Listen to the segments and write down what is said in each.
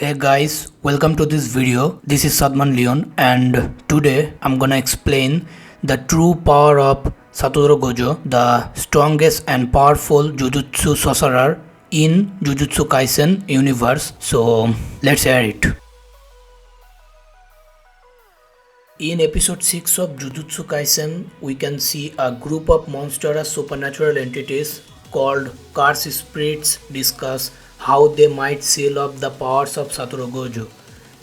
Hey guys, welcome to this video. This is Sadman Leon and today I'm gonna explain the true power of Satoru Gojo, the strongest and powerful Jujutsu sorcerer in Jujutsu Kaisen universe. So let's hear it. In episode 6 of Jujutsu Kaisen, we can see a group of monstrous supernatural entities called Curse Spirits discuss how they might seal up the powers of Satoru Gojo.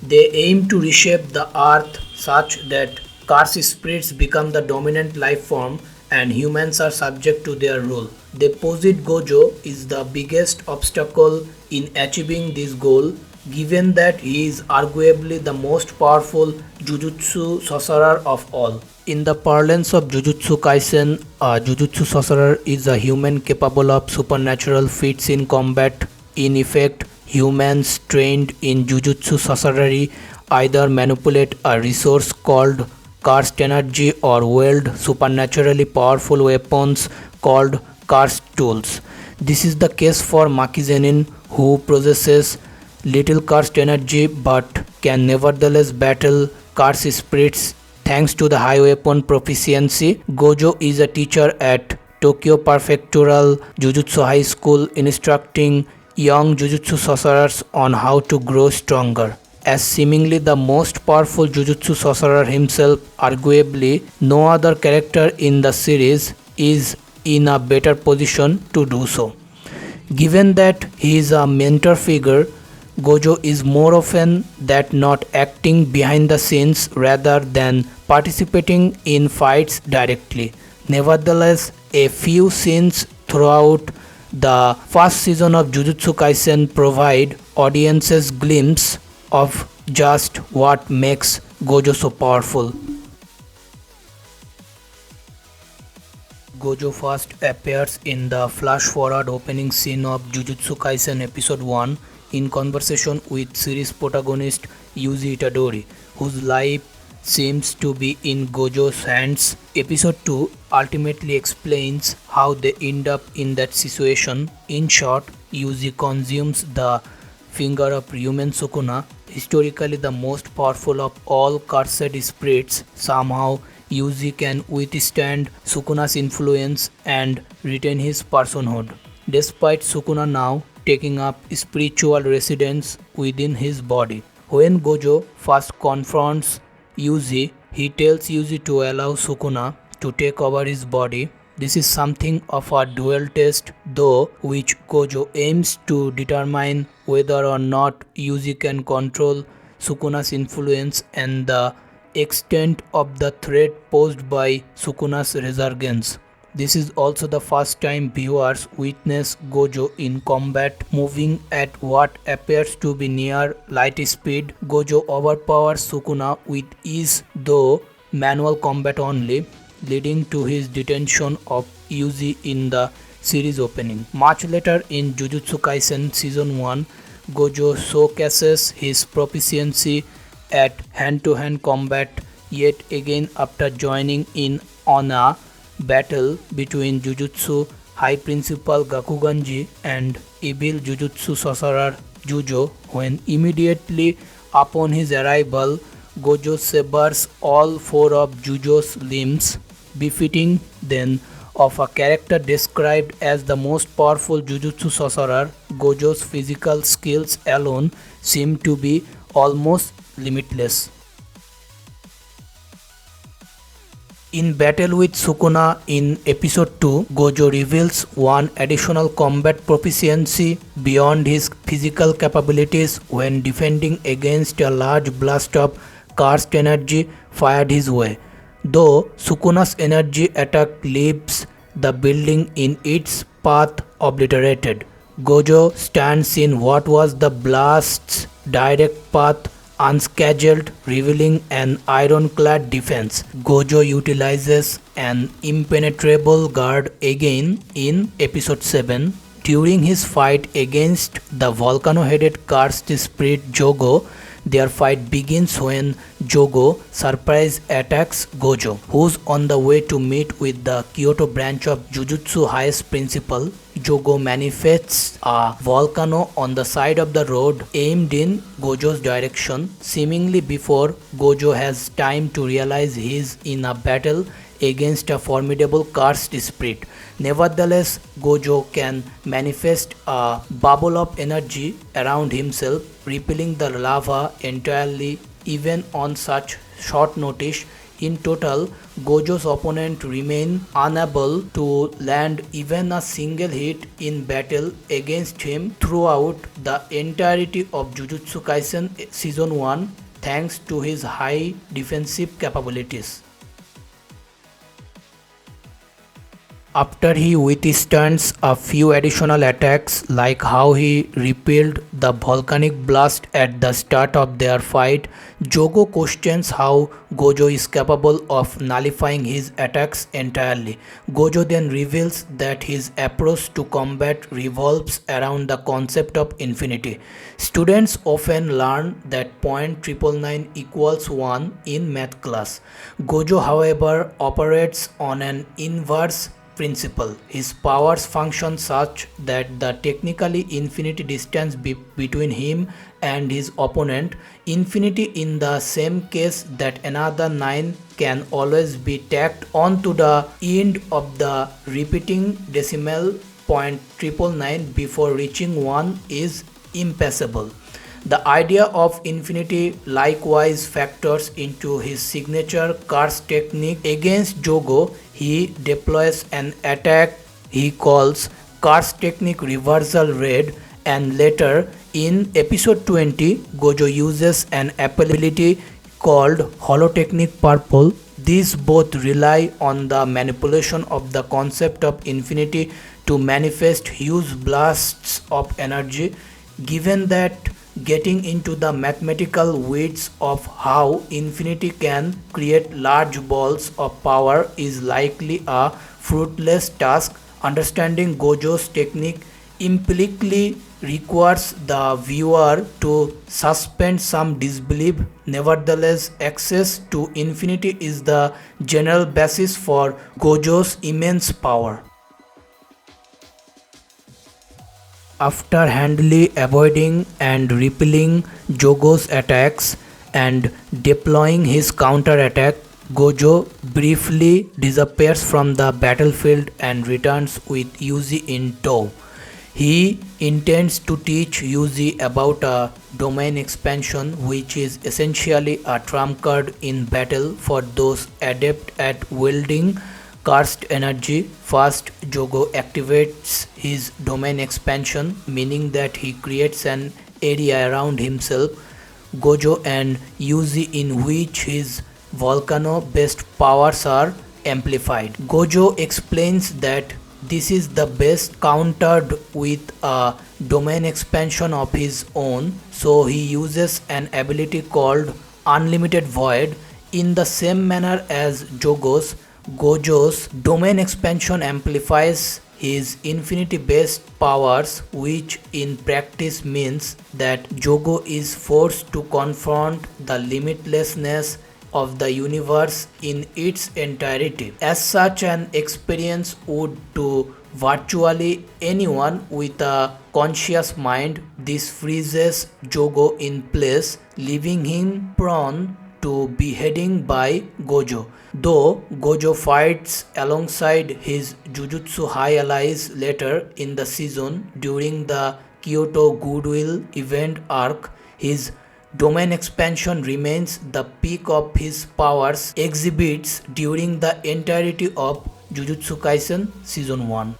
They aim to reshape the earth such that Curse Spirits become the dominant life form and humans are subject to their rule. They posit Gojo is the biggest obstacle in achieving this goal, given that he is arguably the most powerful Jujutsu sorcerer of all. In the parlance of Jujutsu Kaisen, a Jujutsu sorcerer is a human capable of supernatural feats in combat. In effect, humans trained in Jujutsu sorcery either manipulate a resource called cursed energy or wield supernaturally powerful weapons called cursed tools. This is the case for Maki Zenin, who possesses little cursed energy but can nevertheless battle cursed spirits thanks to the high weapon proficiency. Gojo is a teacher at Tokyo Prefectural Jujutsu High School, instructing young Jujutsu sorcerers on how to grow stronger. As seemingly the most powerful Jujutsu sorcerer himself, arguably no other character in the series is in a better position to do so. Given that he is a mentor figure, Gojo is more often than not acting behind the scenes rather than participating in fights directly. Nevertheless, a few scenes throughout the first season of Jujutsu Kaisen provide audiences glimpse of just what makes Gojo so powerful. Gojo first appears in the flash-forward opening scene of Jujutsu Kaisen episode 1 in conversation with series protagonist Yuji Itadori, whose life seems to be in Gojo's hands. Episode 2 ultimately explains how they end up in that situation. In short, Yuji consumes the finger of human Sukuna, historically the most powerful of all cursed spirits. Somehow, Yuji can withstand Sukuna's influence and retain his personhood, despite Sukuna now taking up spiritual residence within his body. When Gojo first confronts Yuji, he tells Yuji to allow Sukuna to take over his body. This is something of a dual test, though, which Gojo aims to determine whether or not Yuji can control Sukuna's influence and the extent of the threat posed by Sukuna's resurgence. This is also the first time viewers witness Gojo in combat, moving at what appears to be near light speed. Gojo overpowers Sukuna with ease, though manual combat only, leading to his detention of Yuji in the series opening. Much later in Jujutsu Kaisen Season 1, Gojo showcases his proficiency at hand-to-hand combat yet again after joining in on a battle between Jujutsu High Principal Gakuganji and evil Jujutsu sorcerer Jujo. When immediately upon his arrival, Gojo severs all four of Jujo's limbs, befitting then of a character described as the most powerful Jujutsu sorcerer. Gojo's physical skills alone seem to be almost limitless. In battle with Sukuna in episode 2, Gojo reveals one additional combat proficiency beyond his physical capabilities when defending against a large blast of cursed energy fired his way. Though Sukuna's energy attack leaves the building in its path obliterated, Gojo stands in what was the blast's direct path unscathed, revealing an ironclad defense. Gojo utilizes an impenetrable guard again in episode 7 during his fight against the volcano-headed cursed spirit Jogo. Their fight begins when Jogo surprise attacks Gojo, who's on the way to meet with the Kyoto branch of Jujutsu highest principal. Jogo manifests a volcano on the side of the road aimed in Gojo's direction, seemingly before Gojo has time to realize he is in a battle against a formidable cursed spirit. Nevertheless, Gojo can manifest a bubble of energy around himself, repelling the lava entirely even on such short notice. In total, Gojo's opponent remain unable to land even a single hit in battle against him throughout the entirety of Jujutsu Kaisen Season 1 thanks to his high defensive capabilities. After he withstands a few additional attacks, like how he repelled the volcanic blast at the start of their fight, Jogo questions how Gojo is capable of nullifying his attacks entirely. Gojo then reveals that his approach to combat revolves around the concept of infinity. Students often learn that .999 equals 1 in math class. Gojo, however, operates on an inverse principle. His powers function such that the technically infinity distance between him and his opponent, infinity in the same case that another 9 can always be tacked onto the end of the repeating decimal .999 before reaching 1 is impassable. The idea of infinity likewise factors into his signature curse technique. Against Jogo, he deploys an attack he calls Curse Technique Reversal Red, and later in episode 20, Gojo uses an ability called Hollow Technique Purple. These both rely on the manipulation of the concept of infinity to manifest huge blasts of energy. Given that, getting into the mathematical weeds of how infinity can create large balls of power is likely a fruitless task. Understanding Gojo's technique implicitly requires the viewer to suspend some disbelief. Nevertheless, access to infinity is the general basis for Gojo's immense power. After handily avoiding and repelling Jogo's attacks and deploying his counter-attack, Gojo briefly disappears from the battlefield and returns with Yuji in tow. He intends to teach Yuji about a domain expansion, which is essentially a trump card in battle for those adept at wielding cursed energy. First, Jogo activates his domain expansion, meaning that he creates an area around himself, Gojo and Yuji, in which his volcano-based powers are amplified. Gojo explains that this is the best countered with a domain expansion of his own, so he uses an ability called Unlimited Void. In the same manner as Gojo's domain expansion amplifies his infinity-based powers, which in practice means that Jogo is forced to confront the limitlessness of the universe in its entirety. As such an experience would to virtually anyone with a conscious mind, this freezes Jogo in place, leaving him prone to beheading by Gojo. Though Gojo fights alongside his Jujutsu High allies later in the season during the Kyoto Goodwill event arc, his domain expansion remains the peak of his powers exhibits during the entirety of Jujutsu Kaisen Season 1.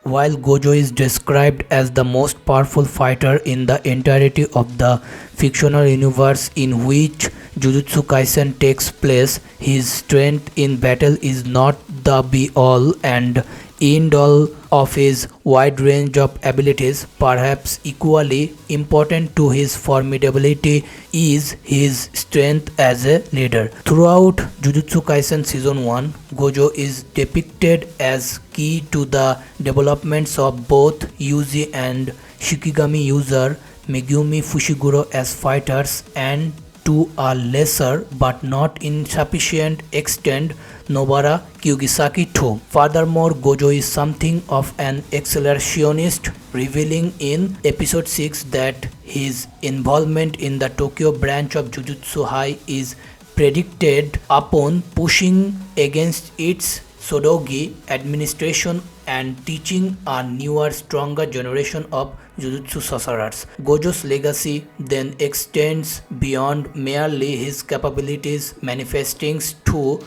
While Gojo is described as the most powerful fighter in the entirety of the fictional universe in which Jujutsu Kaisen takes place, his strength in battle is not the be-all and end-all of his wide range of abilities. Perhaps equally important to his formidability is his strength as a leader. Throughout Jujutsu Kaisen Season 1, Gojo is depicted as key to the developments of both Yuji and Shikigami user Megumi Fushiguro as fighters, and to a lesser but not insufficient extent Nobara Kyugisaki too. Furthermore, Gojo is something of an accelerationist, revealing in episode 6 that his involvement in the Tokyo branch of Jujutsu High is predicated upon pushing against its Sodogi administration and teaching a newer, stronger generation of Jujutsu sorcerers. Gojo's legacy then extends beyond merely his capabilities, manifesting through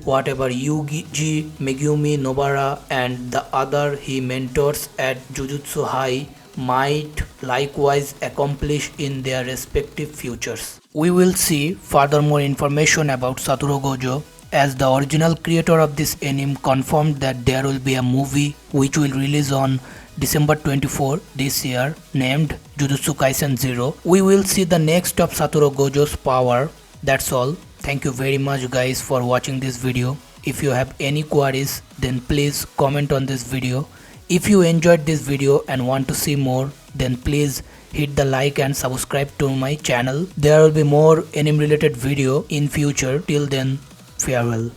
whatever Yuji, Megumi, Nobara, and the other he mentors at Jujutsu High might likewise accomplish in their respective futures. We will see furthermore information about Satoru Gojo, as the original creator of this anime confirmed that there will be a movie which will release on December 24 this year named Jujutsu Kaisen 0. We will see the next of Satoru Gojo's power. That's all. Thank you very much guys for watching this video. If you have any queries, then please comment on this video. If you enjoyed this video and want to see more, then please hit the like and subscribe to my channel. There will be more anime related video in future. Till then, farewell.